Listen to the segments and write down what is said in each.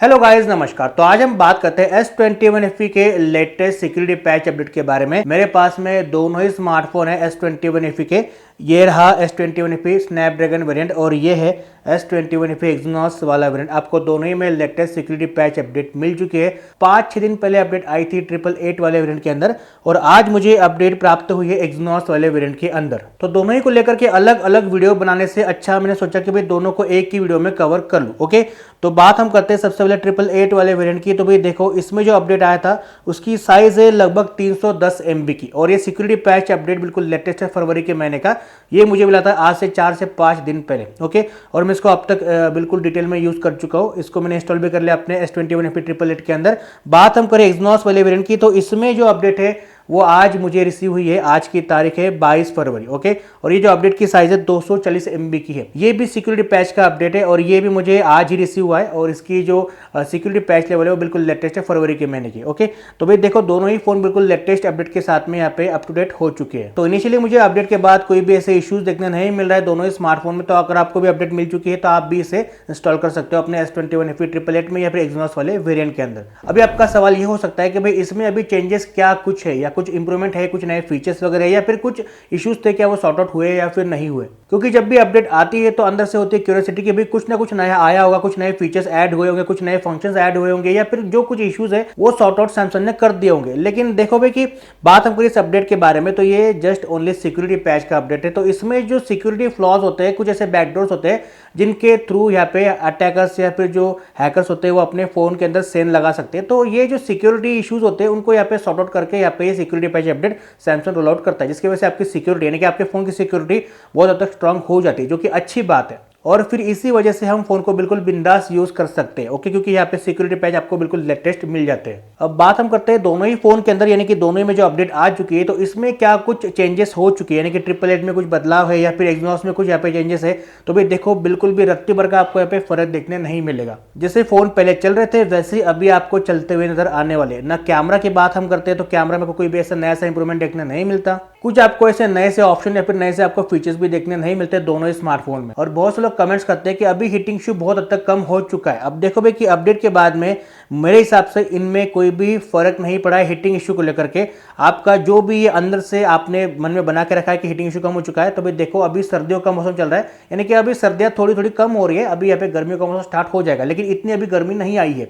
Hello guys, नमस्कार। तो आज हम बात करते हैं S21FE के लेटेस्ट सिक्योरिटी पैच अपडेट के बारे में। मेरे पास में दोनों ही स्मार्टफोन है S21FE के। ये रहा S21FE स्नैपड्रैगन वेरिएंट और ये है S21FE एक्सिनोस वाला वेरिएंट। आपको दोनों ही में लेटेस्ट सिक्योरिटी पैच अपडेट मिल चुकी है। 5-6 दिन पहले अपडेट आई थी 888 वाले वेरिएंट के अंदर और आज मुझे अपडेट प्राप्त हुई है एक्सिनोस वाले वेरिएंट के अंदर। तो दोनों ही को लेकर के अलग अलग वीडियो बनाने से अच्छा मैंने सोचा कि भाई दोनों को एक ही वीडियो में कवर कर लूं। ओके, तो बात हम करते हैं सबसे पहले 888 वाले वेरिएंट की। तो भाई देखो, इसमें जो अपडेट आया था उसकी साइज है लगभग 310 MB की और ये सिक्योरिटी पैच अपडेट बिल्कुल लेटेस्ट है, फरवरी के महीने का। ये मुझे मिला था आज से 4 से 5 दिन पहले। ओके, और मैं इसको अब तक बिल्कुल डिटेल में यूज कर चुका हूँ। इसको मैंने इंस्टॉल भी कर लिया अपने S21FE 888 के अंदर। बात हम करें एक्सिनोस वाले वेरिएंट की, तो इसमें जो अपडेट है वो आज मुझे रिसीव हुई है। आज की तारीख है 22 फरवरी। ओके, और ये जो अपडेट की साइज है 240 MB की है। ये भी सिक्योरिटी पैच का अपडेट है और ये भी मुझे आज ही रिसीव हुआ है और इसकी जो सिक्योरिटी पैच लेवल है वो बिल्कुल लेटेस्ट है, फरवरी के महीने की। ओके, तो भाई देखो, दोनों ही फोन बिल्कुल लेटेस्ट अपडेट के साथ में यहाँ पे अप टू डेट हो चुके हैं। तो इनिशियली मुझे अपडेट के बाद कोई भी ऐसे इश्यूज देखने नहीं मिल रहा है दोनों ही स्मार्टफोन में। तो अगर आपको भी अपडेट मिल चुकी है तो आप भी इसे इंस्टॉल कर सकते हो अपने S21FE 888 में या फिर एक्सिनोस वाले वेरिएंट के अंदर। अभी आपका सवाल ये हो सकता है कि भाई इसमें अभी चेंजेस क्या कुछ है या कुछ इंप्रूवमेंट है, कुछ नए फीचर्स वगैरह या फिर कुछ इश्यूज थे, क्या वो सॉर्ट आउट हुए या फिर नहीं हुए? क्योंकि जब भी अपडेट आती है तो अंदर से होती है क्यूरियोसिटी कि भाई कुछ ना कुछ नया आया होगा, कुछ नए फीचर्स ऐड हुए होंगे, कुछ नए फंक्शंस ऐड हुए होंगे या फिर जो कुछ इश्यूज है वो सॉर्ट आउट सैमसंग ने कर दिए होंगे। लेकिन देखो भाई कि बात हम करें इस अपडेट के बारे में तो ये जस्ट ओनली सिक्योरिटी पैच का अपडेट है। तो इसमें जो सिक्योरिटी फ्लॉज होते हैं, कुछ ऐसे बैकडोर्स होते हैं जिनके थ्रू यहाँ पे अटैकर्स या फिर जो हैकर्स होते हैं वो अपने फोन के अंदर सेन लगा सकते हैं। तो ये जो सिक्योरिटी इश्यूज होते हैं उनको यहाँ पे सॉर्ट आउट करके यहाँ पे security patch update Samsung roll out करता है, जिसकी वजह से आपकी सिक्योरिटी यानी कि आपके फोन की सिक्योरिटी बहुत हद तक स्ट्रांग हो जाती है, जो कि अच्छी बात है। और फिर इसी वजह से हम फोन को बिल्कुल बिंदास यूज कर सकते हैं। ओके, क्योंकि यहाँ पे सिक्योरिटी पैच आपको बिल्कुल लेटेस्ट मिल जाते हैं। अब बात हम करते हैं दोनों ही फोन के अंदर, यानी कि दोनों में जो अपडेट आ चुकी है तो इसमें क्या कुछ चेंजेस हो चुकी है, यानी कि 888 में कुछ बदलाव है या फिर एक्सिनोस में कुछ यहाँ पे चेंजेस है। तो भाई देखो, बिल्कुल भी रत्ती भर का आपको यहाँ पे फर्क देखने नहीं मिलेगा। जैसे फोन पहले चल रहे थे वैसे अभी आपको चलते हुए नजर आने वाले। ना कैमरा की बात हम करते हैं तो कैमरा में कोई भी ऐसा नया सा इंप्रूवमेंट देखने नहीं मिलता। कुछ आपको ऐसे नए से ऑप्शन या फिर नए से आपको फीचर्स भी देखने नहीं मिलते दोनों ही स्मार्टफोन में। और बहुत से लोग कमेंट्स करते हैं कि अभी हीटिंग इशू बहुत हद तक कम हो चुका है। अब देखो भाई कि अपडेट के बाद में मेरे हिसाब से इनमें कोई भी फर्क नहीं पड़ा है हीटिंग इशू को लेकर के। आपका जो भी ये अंदर से आपने मन में बना के रखा है कि हीटिंग इशू कम हो चुका है, तो भाई देखो अभी सर्दियों का मौसम चल रहा है, यानी कि अभी सर्दियां थोड़ी थोड़ी कम हो रही है। अभी यहाँ पे गर्मियों का मौसम स्टार्ट हो जाएगा, लेकिन इतनी अभी गर्मी नहीं आई है।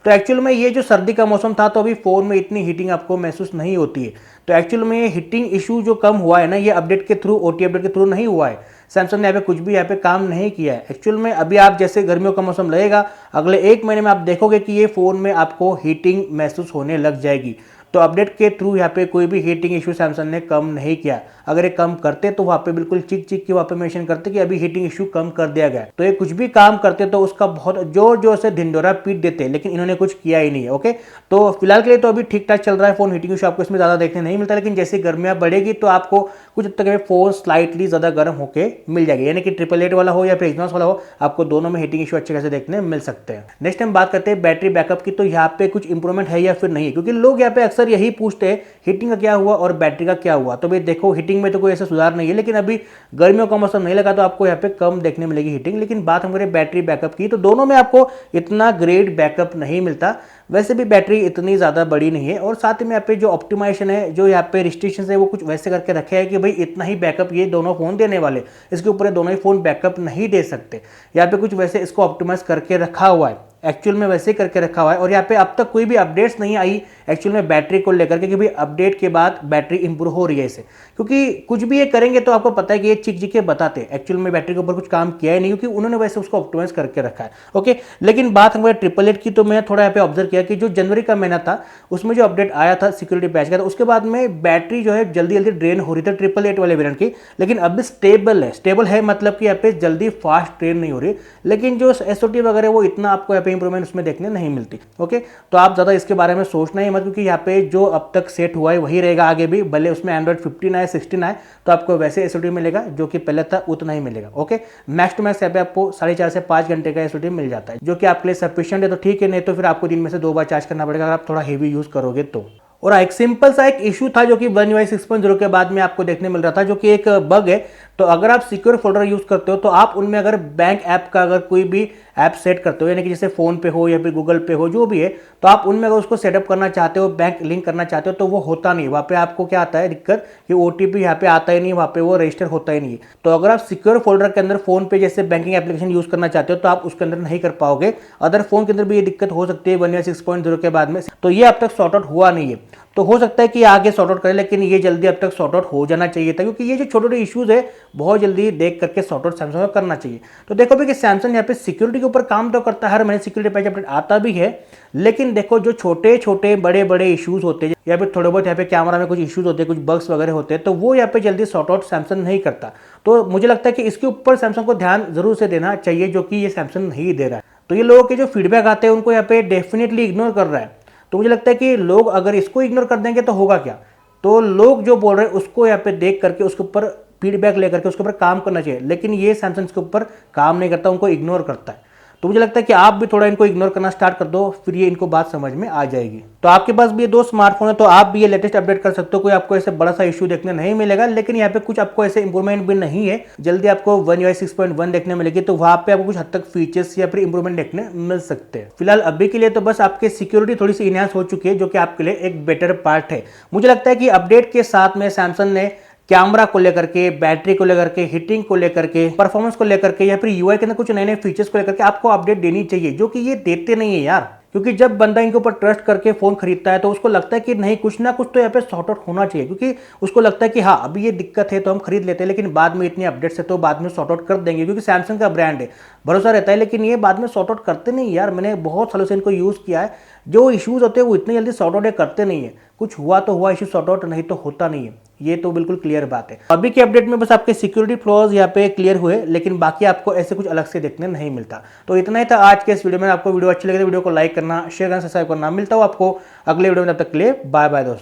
तो एक्चुअल में ये जो सर्दी का मौसम था तो अभी फोन में इतनी हीटिंग आपको महसूस नहीं होती है। तो एक्चुअल में ये हीटिंग इशू जो कम हुआ है ना, ये अपडेट के थ्रू, OT अपडेट के थ्रू नहीं हुआ है। सैमसंग ने यहाँ पे कुछ भी यहाँ पे काम नहीं किया है। एक्चुअल में अभी आप जैसे गर्मियों का मौसम रहेगा, अगले 1 महीने में आप देखोगे कि ये फोन में आपको हीटिंग महसूस होने लग जाएगी। तो अपडेट के थ्रू यहाँ पे कोई भी हीटिंग इशू सैमसंग ने कम नहीं किया। अगर ये कम करते तो वहाँ पे बिल्कुल चिक चिक के वहाँ पे मेंशन करते कि अभी हीटिंग इशू कम कर दिया गया। तो ये कुछ भी काम करते तो उसका बहुत जोर जोर से ढिंडोरा पीट देते, लेकिन इन्होंने कुछ किया ही नहीं है। ओके, तो फिलहाल के लिए तो अभी ठीक ठाक चल रहा है फोन। हीटिंग इशू आपको इसमें ज्यादा देखने नहीं मिलता, लेकिन जैसे गर्मियां बढ़ेगी तो आपको कुछ हद तक फोन स्लाइटली ज्यादा गर्म होकर मिल जाएगी, यानी कि 888 वाला हो या फिर एक्सिनोस वाला हो, आपको दोनों में हीटिंग इशू अच्छे खासे देखने मिल सकते हैं। नेक्स्ट टाइम बात करते हैं बैटरी बैकअप की। तो यहाँ पे कुछ इंप्रूवमेंट है या फिर नहीं है, क्योंकि लोग यहाँ पे अक्सर यही पूछते हैं हीटिंग का क्या हुआ और बैटरी का क्या हुआ। तो भाई देखो, हीटिंग में तो कोई ऐसा सुधार नहीं है, लेकिन अभी गर्मियों का मौसम नहीं लगा तो आपको यहाँ पे कम देखने मिलेगी हीटिंग। लेकिन बात हम करें बैटरी बैकअप की तो दोनों में आपको इतना ग्रेट बैकअप नहीं मिलता। वैसे भी बैटरी इतनी ज़्यादा बड़ी नहीं है और साथ ही में यहाँ पे जो ऑप्टिमाइजेशन है, जो यहाँ पे रिस्ट्रिक्शन है, वो कुछ वैसे करके रखे हैं कि भाई इतना ही बैकअप ये दोनों फोन देने वाले, इसके ऊपर दोनों ही फोन बैकअप नहीं दे सकते। यहाँ पे कुछ वैसे इसको ऑप्टिमाइज करके रखा हुआ है, एक्चुअल में वैसे करके रखा हुआ है। और यहाँ पे अब तक कोई भी अपडेट्स नहीं आई एक्चुअल में बैटरी को लेकर के कि भाई अपडेट के बाद बैटरी इंप्रूव हो रही है इसे, क्योंकि कुछ भी ये करेंगे तो आपको पता है कि ये चिक चिक के बताते हैं। एक्चुअल में बैटरी के ऊपर कुछ काम किया ही नहीं, क्योंकि उन्होंने वैसे उसको ऑप्टिमाइज करके रखा है। ओके, लेकिन बात हमारे 888 की, तो मैं थोड़ा यहाँ पे ऑब्जर्व किया कि जो जनवरी का महीना था उसमें जो अपडेट आया था सिक्योरिटी पैच का, तो उसके बाद में बैटरी जो है जल्दी जल्दी ड्रेन हो रही थी 888 वाले वेरिएंट की। लेकिन अभी स्टेबल है मतलब कि यहाँ पे जल्दी फास्ट ड्रेन नहीं हो रही, लेकिन जो SOT वगैरह वो इतना आपको यहाँ पे इंप्रूवमेंट उसमें देखने नहीं मिलती। ओके, तो आप ज्यादा इसके बारे में सोचना ही मत, क्योंकि यहाँ पे जो अब तक सेट हुआ है वही रहेगा आगे भी। भले उसमें एंड्रॉइड 15 आए 16 आए तो आपको वैसे SOT मिलेगा जो कि पहले था उतना ही मिलेगा। ओके, मैक्स टू मैक्स यहाँ पे आपको 4.5 से 5 घंटे का SOT मिल जाता है, जो कि आपके लिए सफिशिएंट है। तो ठीक है, नहीं तो फिर आपको दिन में से 2 बार चार्ज करना पड़ेगा अगर आप थोड़ा हेवी यूज करोगे तो। और एक सिंपल सा एक इशू था जो कि One UI 6.0 के बाद में आपको देखने मिल रहा था, जो कि एक बग है तो अगर आप सिक्योर फोल्डर यूज करते हो तो आप उनमें अगर बैंक ऐप का अगर कोई भी ऐप सेट करते हो, यानी कि जैसे फोन पे हो या फिर गूगल पे हो, जो भी है, तो आप उनमें अगर उसको सेटअप करना चाहते हो, बैंक लिंक करना चाहते हो, तो वो होता नहीं। वहाँ पे आपको क्या आता है दिक्कत कि ओटीपी यहाँ पे आता ही नहीं, वहाँ पे वो रजिस्टर होता ही नहीं है। तो अगर आप सिक्योर फोल्डर के अंदर फोन पे जैसे बैंकिंग एप्लीकेशन यूज करना चाहते हो तो आप उसके अंदर नहीं कर पाओगे। अदर फोन के अंदर भी ये दिक्कत हो सकती है 1 या 6.0 के बाद में। तो ये अब तक सॉर्ट आउट हुआ नहीं है, तो हो सकता है कि आगे सॉर्ट आउट करें, लेकिन ये जल्दी अब तक सॉर्ट आउट हो जाना चाहिए था, क्योंकि ये जो छोटे छोटे इश्यूज है बहुत जल्दी देख करके सॉर्ट आउट सैमसंग को करना चाहिए। तो देखो भी कि सैमसंग यहाँ पे सिक्योरिटी के ऊपर काम तो करता है, हर महीने सिक्योरिटी पैच अपडेट आता भी है, लेकिन देखो जो छोटे छोटे बड़े बड़े इश्यूज होते हैं या फिर थोड़े बहुत यहाँ पे कैमरा में कुछ इश्यूज होते हैं, कुछ बग्स वगैरह होते हैं, तो वो यहाँ पे जल्दी सॉर्ट आउट सैमसंग नहीं करता। तो मुझे लगता है कि इसके ऊपर सैमसंग को ध्यान जरूर से देना चाहिए, जो कि ये सैमसंग नहीं दे रहा है। तो ये लोगों के जो फीडबैक आते हैं उनको यहाँ पे डेफिनेटली इग्नोर कर रहा है। तो मुझे लगता है कि लोग अगर इसको इग्नोर कर देंगे तो होगा क्या, तो लोग जो बोल रहे हैं उसको यहाँ पे देख करके उसके ऊपर फीडबैक लेकर के उसके ऊपर काम करना चाहिए, लेकिन ये सैमसंग के ऊपर काम नहीं करता, उनको इग्नोर करता है। तो मुझे लगता है कि आप भी थोड़ा इनको इग्नोर करना स्टार्ट कर दो, फिर ये इनको बात समझ में आ जाएगी। तो आपके पास भी ये 2 स्मार्टफोन है, तो आप भी ये लेटेस्ट अपडेट कर सकते हो, कोई आपको ऐसे बड़ा सा इशू देखने नहीं मिलेगा, लेकिन यहाँ पे कुछ आपको ऐसे इंप्रूवमेंट भी नहीं है। जल्दी आपको One UI 6.1 देखने मिलेगी, तो वहां पे आपको कुछ हद तक फीचर्स या फिर इंप्रूवमेंट देखने मिल सकते हैं। फिलहाल अभी के लिए तो बस आपकी सिक्योरिटी थोड़ी सी इनहांस हो चुकी है, जो कि आपके लिए एक बेटर पार्ट है। मुझे लगता है कि अपडेट के साथ में सैमसंग ने कैमरा को लेकर के, बैटरी को लेकर के, हीटिंग को लेकर के, परफॉर्मेंस को लेकर के या फिर यूआई के अंदर कुछ नए नए फीचर्स को लेकर के आपको अपडेट देनी चाहिए, जो कि ये देते नहीं है यार। क्योंकि जब बंदा इनके ऊपर ट्रस्ट करके फोन खरीदता है तो उसको लगता है कि नहीं, कुछ ना कुछ तो यहाँ पे सॉर्ट आउट होना चाहिए, क्योंकि उसको लगता है कि हाँ अभी ये दिक्कत है तो हम खरीद लेते हैं, लेकिन बाद में इतनी अपडेट्स है तो बाद में सॉर्ट आउट कर देंगे, क्योंकि सैमसंग का ब्रांड है, भरोसा रहता है। लेकिन ये बाद में सॉर्ट आउट करते नहीं यार। मैंने बहुत सालों से इनको यूज किया है, जो इश्यूज होते हैं वो इतनी जल्दी सॉर्ट आउट करते नहीं है। कुछ हुआ तो हुआ इश्यू सॉर्ट आउट, नहीं तो होता नहीं है, ये तो बिल्कुल क्लियर बात है। अभी के अपडेट में बस आपके सिक्योरिटी फ्लॉज यहाँ पे क्लियर हुए, लेकिन बाकी आपको ऐसे कुछ अलग से देखने नहीं मिलता। तो इतना ही था आज के इस वीडियो में। आपको वीडियो अच्छी लगे तो वीडियो को लाइक करना, शेयर करना, सब्सक्राइब करना। मिलता हूँ आपको अगले वीडियो में, तब तक के लिए बाय बाय दोस्तों।